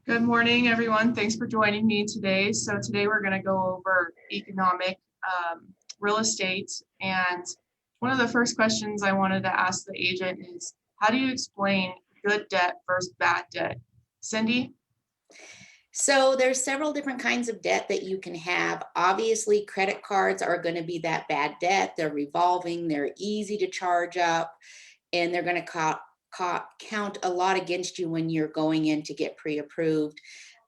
Good morning, everyone. Thanks for joining me today. So today we're going to go over economic real estate. And one of the first questions I wanted to ask the agent is, how do you explain good debt versus bad debt? Cindy? So there's several different kinds of debt that you can have. Obviously, credit cards are going to be that bad debt. They're revolving, they're easy to charge up, and they're going to count a lot against you when you're going in to get pre-approved.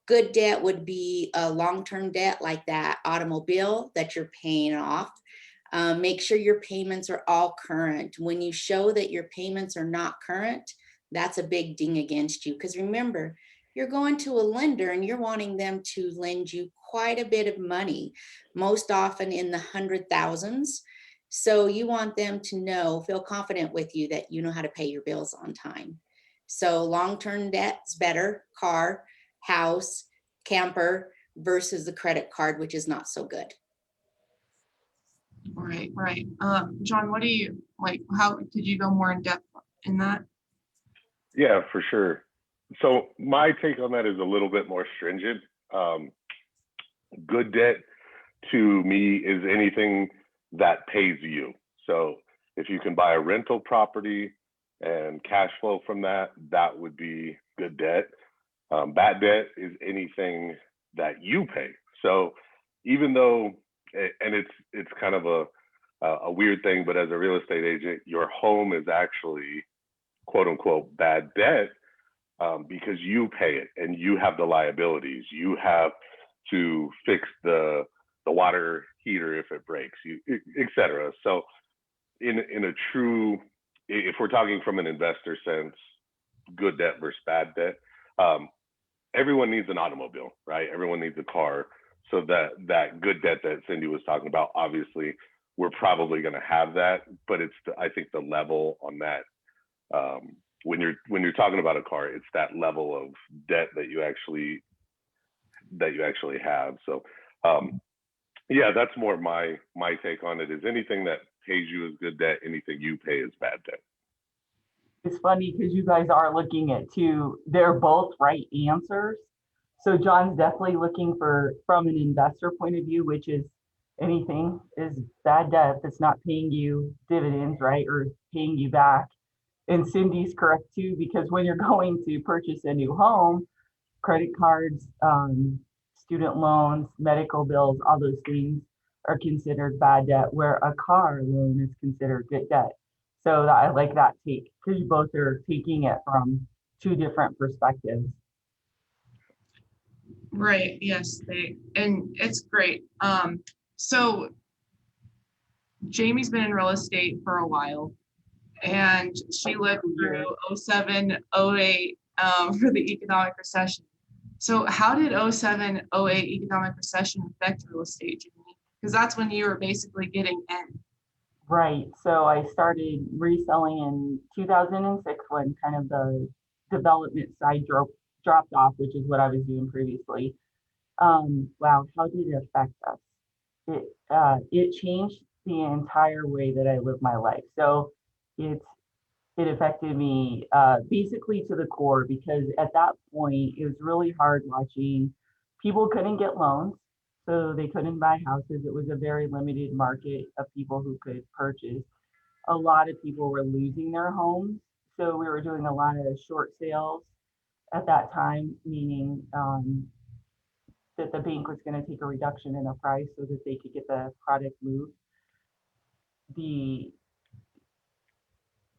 Good debt would be a long-term debt like that automobile that you're paying off. Make sure your payments are all current. When you show that your payments are not current, that's a big ding against you. Because remember, you're going to a lender and you're wanting them to lend you quite a bit of money, most often in the hundred thousands. So you want them to feel confident with you that you know how to pay your bills on time. So long-term debt's better, car, house, camper versus the credit card, which is not so good. Right. John, what do you like? How could you go more in depth in that? Yeah, for sure. So my take on that is a little bit more stringent. Good debt to me is anything that pays you. So if you can buy a rental property and cash flow from that, that would be good debt. Bad debt is anything that you pay. So even though, and it's kind of a weird thing, but as a real estate agent, your home is actually quote unquote bad debt because you pay it and you have the liabilities. You have to fix the water heater if it breaks, etc. So in a true, if we're talking from an investor sense, good debt versus bad debt, everyone needs an automobile, right? Everyone needs a car. So that good debt that Cindy was talking about, obviously, we're probably going to have that, but it's I think the level on that. When you're talking about a car, it's that level of debt that you actually have. So yeah, that's more my take on it. Is anything that pays you is good debt, anything you pay is bad debt. It's funny because you guys are looking at two, they're both right answers. So John's definitely looking from an investor point of view, which is anything is bad debt that's not paying you dividends, right? Or paying you back. And Cindy's correct too, because when you're going to purchase a new home, credit cards, student loans, medical bills, all those things are considered bad debt, where a car loan is considered good debt. So I like that take because you both are taking it from two different perspectives. Right. Yes, and it's great. So Jamie's been in real estate for a while, and she lived through 07, 08 for the economic recession. So how did 07, 08 economic recession affect real estate, Jamie? Because that's when you were basically getting in. Right. So I started reselling in 2006 when kind of the development side dropped off, which is what I was doing previously. Wow, how did it affect us? It changed the entire way that I live my life. So it affected me basically to the core, because at that point it was really hard watching people couldn't get loans, so they couldn't buy houses. It was a very limited market of people who could purchase. A lot of people were losing their homes, so we were doing a lot of short sales at that time, meaning that the bank was going to take a reduction in the price so that they could get the product moved.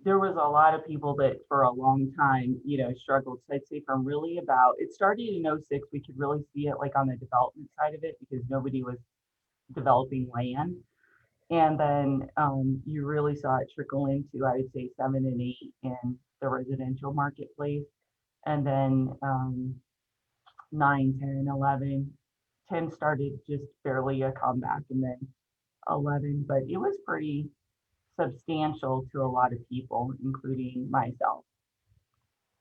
There was a lot of people that for a long time, struggled. So I'd say from really it started in 06, we could really see it like on the development side of it because nobody was developing land. And then you really saw it trickle into, I would say 7 and 8 in the residential marketplace. And then 9, 10, 11, 10 started just barely a comeback, and then 11, but it was pretty substantial to a lot of people, including myself.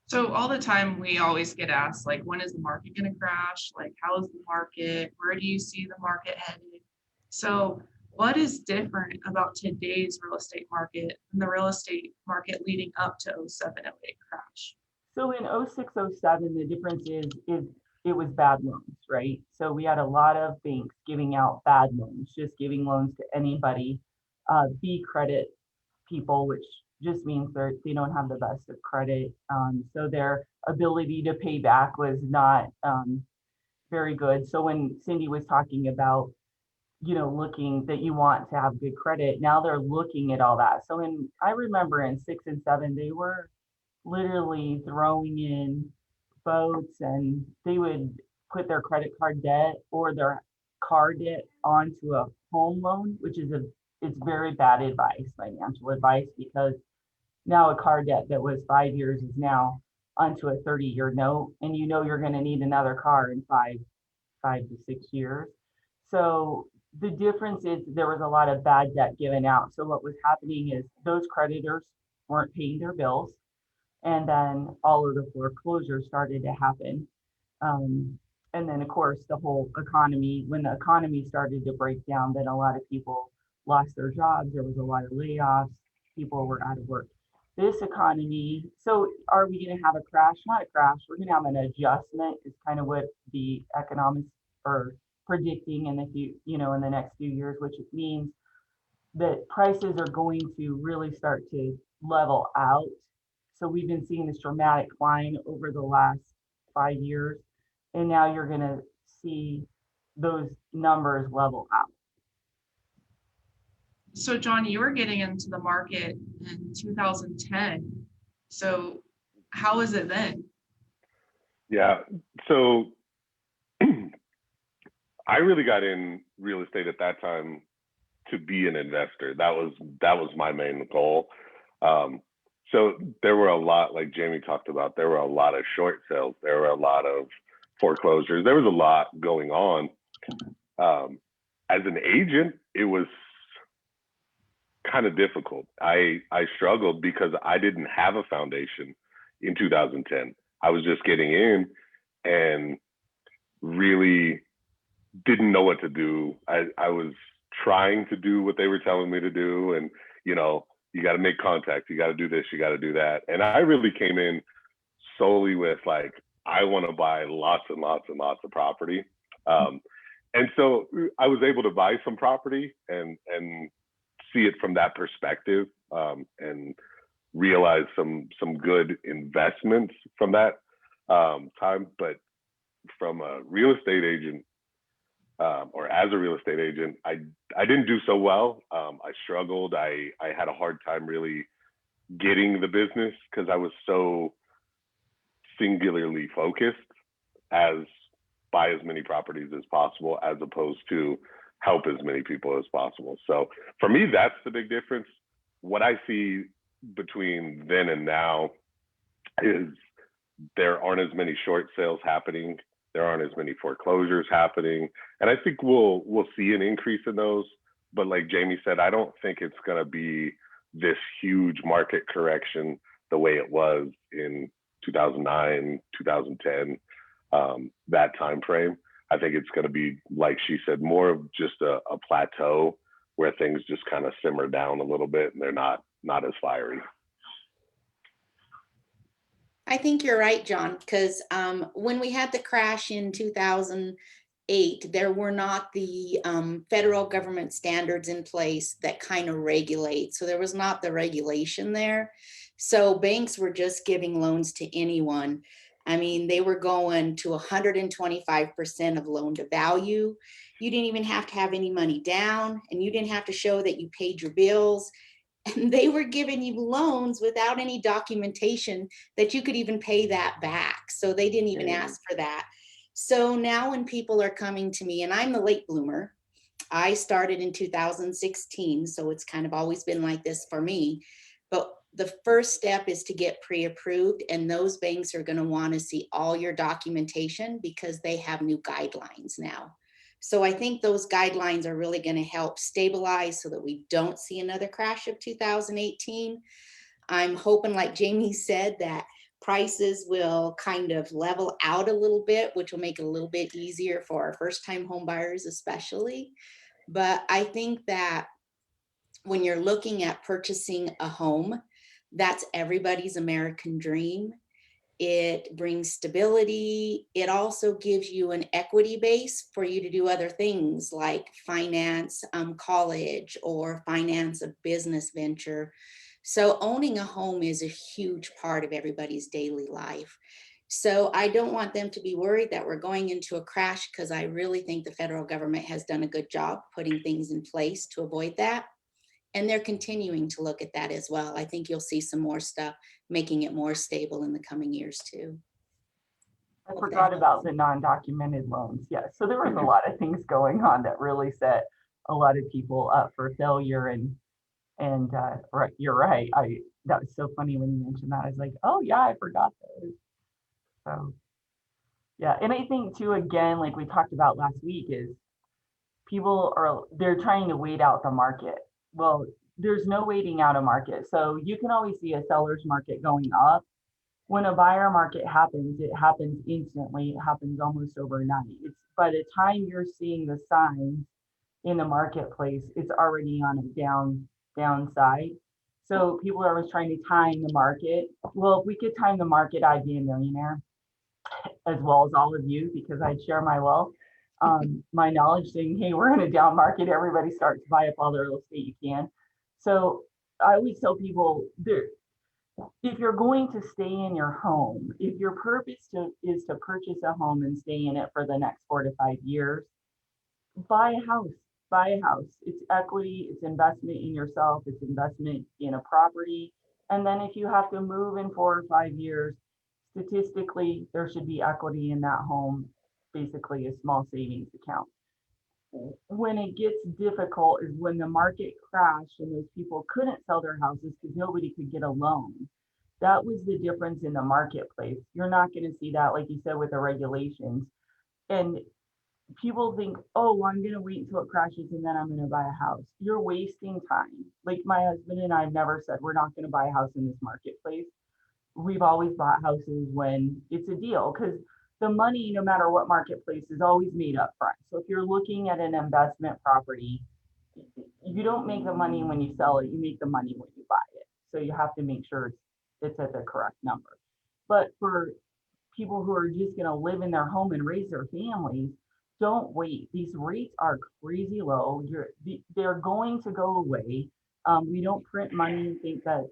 So all the time we always get asked, like, when is the market going to crash? Like, how is the market? Where do you see the market headed? So what is different about today's real estate market and the real estate market leading up to 07, 08 crash? So in 06, 07, the difference is it was bad loans, right? So we had a lot of banks giving out bad loans, just giving loans to anybody, B credit people, which just means they don't have the best of credit. So their ability to pay back was not very good. So when Cindy was talking about, looking that you want to have good credit, now they're looking at all that. So I remember in 6 and 7, they were literally throwing in boats, and they would put their credit card debt or their car debt onto a home loan, which is it's very bad advice, financial advice, because now a car debt that was 5 years is now onto a 30-year note, and you're going to need another car in 5 to 6 years. So the difference is there was a lot of bad debt given out. So what was happening is those creditors weren't paying their bills, and then all of the foreclosures started to happen. And then, of course, the whole economy, when the economy started to break down, then a lot of people lost their jobs. There was a lot of layoffs. People were out of work. This economy, so are we going to have a crash? Not a crash. We're going to have an adjustment, is kind of what the economists are predicting in the next few years, which means that prices are going to really start to level out. So we've been seeing this dramatic climb over the last 5 years, and now you're going to see those numbers level out. So John, you were getting into the market in 2010. So how is it then? Yeah. So I really got in real estate at that time to be an investor. That was my main goal. So there were a lot, like Jamie talked about, there were a lot of short sales. There were a lot of foreclosures. There was a lot going on. As an agent, it was kind of difficult. I struggled because I didn't have a foundation in 2010. I was just getting in and really didn't know what to do. I was trying to do what they were telling me to do, and you got to make contact, you got to do this, you got to do that. And I really came in solely with like, I want to buy lots and lots and lots of property. And so I was able to buy some property and see it from that perspective, and realize some good investments from that time. But from a real estate agent, or as a real estate agent, I didn't do so well. I struggled. I had a hard time really getting the business because I was so singularly focused as buy as many properties as possible as opposed to help as many people as possible. So for me, that's the big difference. What I see between then and now is there aren't as many short sales happening. There aren't as many foreclosures happening. And I think we'll see an increase in those. But like Jamie said, I don't think it's going to be this huge market correction the way it was in 2009, 2010, that time frame. I think it's going to be, like she said, more of just a plateau where things just kind of simmer down a little bit and they're not as fiery. I think you're right, John, because when we had the crash in 2008, there were not the federal government standards in place that kind of regulate. So there was not the regulation there. So banks were just giving loans to anyone. I mean, they were going to 125% of loan to value. You didn't even have to have any money down, and you didn't have to show that you paid your bills. And they were giving you loans without any documentation that you could even pay that back. So they didn't even ask for that. So now when people are coming to me, and I'm the late bloomer, I started in 2016. So it's kind of always been like this for me. But the first step is to get pre-approved, and those banks are going to want to see all your documentation because they have new guidelines now. So I think those guidelines are really going to help stabilize so that we don't see another crash of 2018. I'm hoping, like Jamie said, that prices will kind of level out a little bit, which will make it a little bit easier for our first-time home buyers especially. But I think that when you're looking at purchasing a home, that's everybody's American dream. It brings stability. It also gives you an equity base for you to do other things like finance college or finance a business venture. So owning a home is a huge part of everybody's daily life. So I don't want them to be worried that we're going into a crash, because I really think the federal government has done a good job putting things in place to avoid that. And they're continuing to look at that as well. I think you'll see some more stuff making it more stable in the coming years too. I Hope that forgot about helps. the non-documented loans. Yes, so there was a lot of things going on that really set a lot of people up for failure. And right, you're right. That was so funny when you mentioned that. I was like, oh yeah, I forgot those. So yeah, and I think too, again, like we talked about last week, is they're trying to wait out the market. Well, there's no waiting out a market. So you can always see a seller's market going up. When a buyer market happens, it happens instantly. It happens almost overnight. It's by the time you're seeing the signs in the marketplace, it's already on a downside. So people are always trying to time the market. Well, if we could time the market, I'd be a millionaire, as well as all of you, because I'd share my wealth, my knowledge, saying, hey, we're in a down market. Everybody starts to buy up all the real estate you can. So I always tell people, if you're going to stay in your home, if your purpose is to purchase a home and stay in it for the next 4 to 5 years, buy a house. Buy a house. It's equity, it's investment in yourself, it's investment in a property. And then if you have to move in 4 or 5 years, statistically, there should be equity in that home, basically a small savings account. When it gets difficult is when the market crashed and those people couldn't sell their houses because nobody could get a loan. That was the difference in the marketplace. You're not going to see that, like you said, with the regulations. And people think, oh, well, I'm going to wait until it crashes and then I'm going to buy a house. You're wasting time. Like my husband and I have never said we're not going to buy a house in this marketplace. We've always bought houses when it's a deal, because the money, no matter what marketplace, is always made up front. So if you're looking at an investment property, you don't make the money when you sell it, you make the money when you buy it. So you have to make sure it's at the correct number. But for people who are just going to live in their home and raise their families, don't wait. These rates are crazy low. They're going to go away. We don't print money and think that,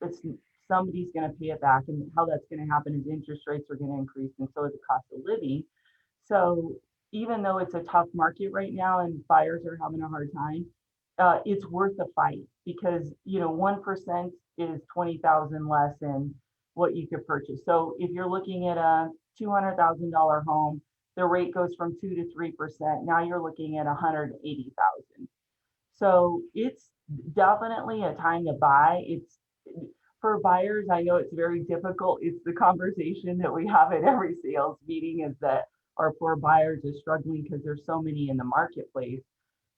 it's somebody's going to pay it back. And how that's going to happen is interest rates are going to increase, and so is the cost of living. So even though it's a tough market right now and buyers are having a hard time, it's worth the fight, because 1% is 20,000 less than what you could purchase. So if you're looking at a $200,000 home, the rate goes from 2 to 3%. Now you're looking at 180,000. So it's definitely a time to buy. It's for buyers. I know it's very difficult. It's the conversation that we have at every sales meeting, is that our poor buyers are struggling because there's so many in the marketplace,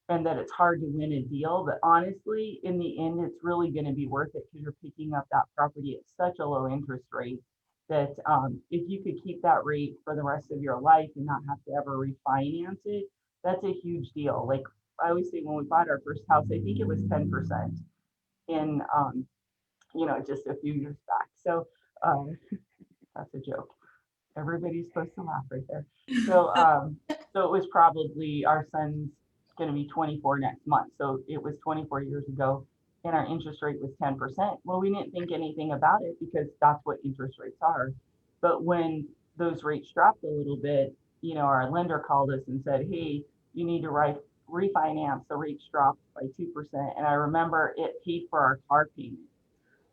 and that it's hard to win a deal. But honestly, in the end, it's really going to be worth it, because you're picking up that property at such a low interest rate that if you could keep that rate for the rest of your life and not have to ever refinance it, that's a huge deal. Like I always say, when we bought our first house, I think it was 10% in, just a few years back. So that's a joke. Everybody's supposed to laugh right there. So, so it was probably, our son's going to be 24 next month. So it was 24 years ago, and our interest rate was 10%. Well, we didn't think anything about it because that's what interest rates are. But when those rates dropped a little bit, our lender called us and said, hey, you need to refinance. The rates dropped by 2%. And I remember it paid for our car payment.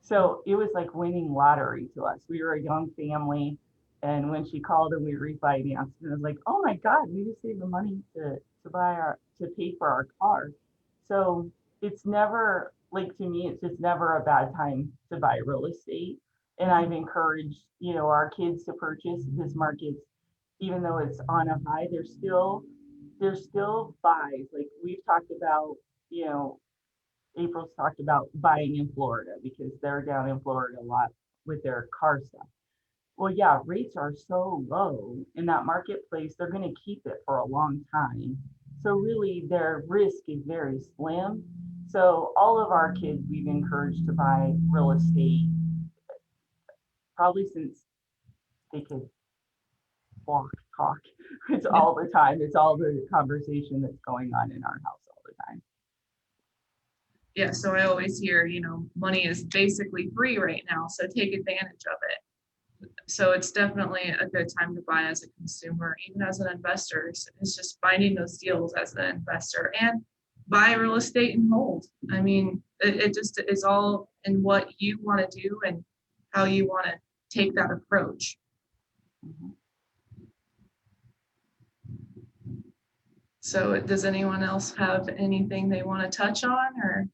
So it was like winning lottery to us. We were a young family. And when she called and we refinanced, and I was like, oh my God, we just saved the money to pay for our car. So it's never, like, to me, it's just never a bad time to buy real estate. And I've encouraged, our kids to purchase. This market's, even though it's on a high, there's still buys. Like we've talked about, April's talked about buying in Florida, because they're down in Florida a lot with their car stuff. Well, yeah, rates are so low in that marketplace, they're going to keep it for a long time. So really their risk is very slim. So all of our kids, we've encouraged to buy real estate probably since they could walk, talk. It's all the time. It's all the conversation that's going on in our house all the time. Yeah, so I always hear, you know, money is basically free right now, so take advantage of it. So it's definitely a good time to buy as a consumer, even as an investor. It's just finding those deals as an investor and buy real estate and hold. I mean, it just is all in what you want to do and how you want to take that approach. Mhm. So does anyone else have anything they want to touch on, or?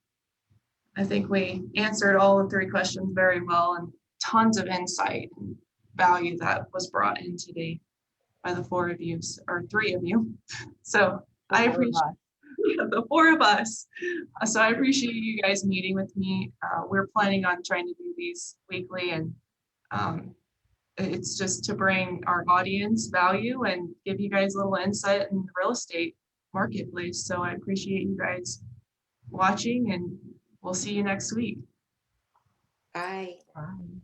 I think we answered all the 3 questions very well, and tons of insight and value that was brought in today by the 4 of you, or 3 of you. So The I 4 of appreciate us. the 4 of us. So I appreciate you guys meeting with me. We're planning on trying to do these weekly, and it's just to bring our audience value and give you guys a little insight in the real estate marketplace. So I appreciate you guys watching, and we'll see you next week. Bye. Bye.